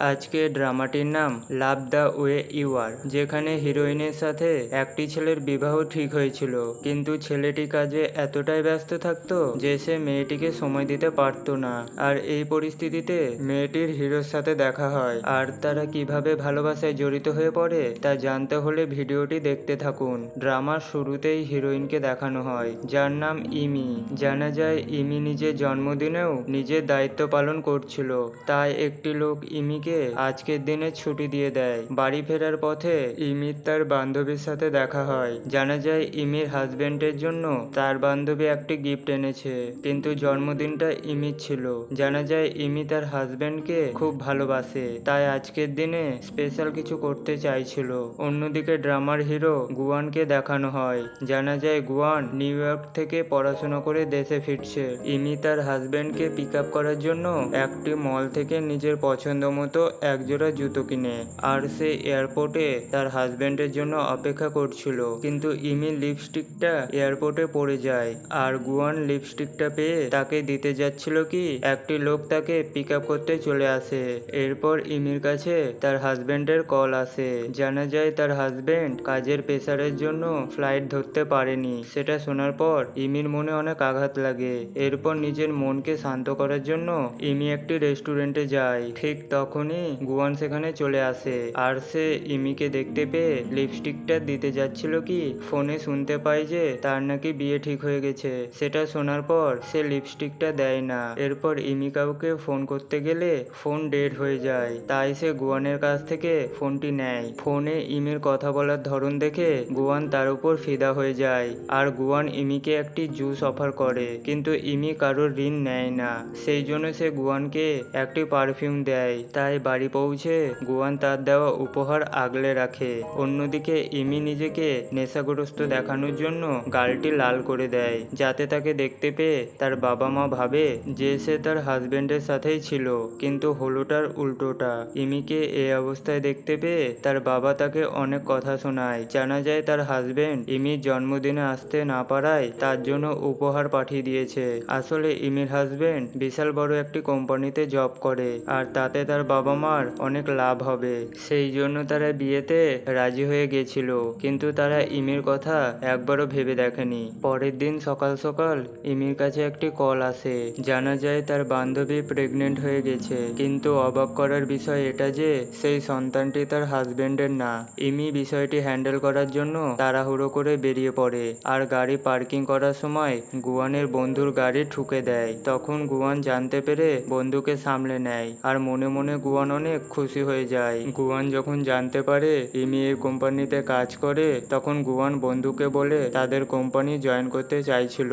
আজকে ড্রামাটির নাম love the way you are, যেখানে হিরোইনের সাথে একটি ছেলের বিবাহ ঠিক হয়েছিল, কিন্তু ছেলেটি কাজে এতটাই ব্যস্ত থাকতো যে সে মেয়েটিকে সময় দিতে পারতো না। আর এই পরিস্থিতিতে মেয়েটির হিরোর সাথে দেখা হয়, আর তারা কিভাবে ভালোবাসায় জড়িত হয়ে পড়ে তা জানতে হলে ভিডিওটি দেখতে থাকুন। ড্রামার শুরুতেই হিরোইনকে দেখানো হয়, যার নাম ইমি। জানা যায় ইমি নিজের জন্মদিনেও নিজের দায়িত্ব পালন করছিল, তাই একটি লোক ইমিকে আজকের দিনে ছুটি দিয়ে দেয়। বাড়ি ফেরার পথে ইমির তার বান্ধবীর সাথে দেখা হয়। জানা যায় ইমির হাজবেন্ডের জন্য তার বান্ধবী একটি গিফট এনেছে, কিন্তু জন্মদিনটা ইমির ছিল। জানা যায় ইমি তার হাজবেন্ডকে খুব ভালোবাসে, তাই আজকের দিনে স্পেশাল কিছু করতে চাইছিল। অন্যদিকে ড্রামার হিরো গুয়ানকে দেখানো হয়। জানা যায় গুয়ান নিউ ইয়র্ক থেকে পড়াশোনা করে দেশে ফিরছে। ইমি তার হাজবেন্ডকে পিক আপ করার জন্য একটি মল থেকে নিজের পছন্দ মতো একজোড়া জুতো কিনে, আর সে এয়ারপোর্টে তার হাজবেন্ডের জন্য অপেক্ষা করছিল। কিন্তু ইমির লিপস্টিকটা এয়ারপোর্টে পড়ে যায়, আর গুয়ান লিপস্টিকটা পেয়ে তাকে দিতে যাচ্ছিল কি একটি লোক তাকে পিক আপ করতে চলে আসে। এরপর ইমির কাছে তার হাজবেন্ডের কল আসে। জানা যায় তার হাজবেন্ড কাজের প্রেসারের জন্য ফ্লাইট ধরতে পারেনি। সেটা শোনার পর ইমির মনে অনেক আঘাত লাগে। এরপর নিজের মনকে শান্ত করার জন্য ইমি একটি রেস্টুরেন্টে যায়। ঠিক তখনই গুয়ান সেখানে চলে আসে, আর সে ইমিকে দেখতে পেয়ে লিপস্টিকটা দিতে যাচ্ছিল কি ফোনে শুনতে পায় যে তার নাকি বিয়ে ঠিক হয়ে গেছে। সেটা শোনার পর সে লিপস্টিকটা দেয় না। এরপর ইমি কাউকে ফোন করতে গেলে ফোন ডেড হয়ে যায়, তাই সে গুয়ানের কাছ থেকে ফোনটি নেয়। ফোনে ইমির কথা বলার ধরন দেখে গুয়ান তার উপর ফিদা হয়ে যায়, আর গুয়ান ইমিকে একটি জুস অফার করে, কিন্তু ইমি কারোর ঋণ নেয় না। সেই জন্য সে গুয়ানকে একটি পারফিউম দেয়। তাই বাড়ি পৌঁছে গুয়ান তার দেওয়া উপহার আগলে রাখে। অন্যদিকে ইমি নিজেকে নেশাগ্রস্ত দেখানোর জন্য গালটি লাল করে দেয়, যাতে তাকে দেখতে পেয়ে তার বাবা মা ভাবে যে সে তার হাজবেন্ডের সাথেই ছিল, কিন্তু হলোটার উল্টোটা। ইমিকে এই অবস্থায় দেখতে পেয়ে তার বাবা তাকে অনেক কথা শোনায়। জানা যায় তার হাজবেন্ড ইমির জন্মদিনে আসতে না পারায় তার জন্য উপহার পাঠিয়ে দিয়েছে। আসলে ইমির হাজবেন্ড বিশাল বড় একটি কোম্পানিতে জব করে, আর তাতে তার বাবা মার অনেক লাভ হবে, সেই জন্য তারা বিয়েতে রাজি হয়ে গেছিল, কিন্তু তারা ইমির কথা একবারও ভেবে দেখেনি। পরের দিন সকাল সকাল ইমির কাছে একটি কল আসে। জানা যায় তার বান্ধবী প্রেগনেন্ট হয়ে গেছে, কিন্তু অবাক করার বিষয় এটা যে সেই সন্তানটি তার হাজবেন্ডের না। ইমি বিষয়টি হ্যান্ডেল করার জন্য তাড়াহুড়ো করে বেরিয়ে পড়ে, আর গাড়ি পার্কিং করার সময় গুয়ানের বন্ধুর গাড়ি ঠুকে দেয়। তখন গুয়ান জানতে পেরে বন্ধুকে সামলে নেয়, আর মনে মনে গুয়ান অনেক খুশি হয়ে যায়। গুয়ান যখন জানতে পারে ইমি এই কোম্পানিতে কাজ করে, তখন গুয়ান বন্ধুকে বলে তাদের কোম্পানি জয়েন করতে চাইছিল।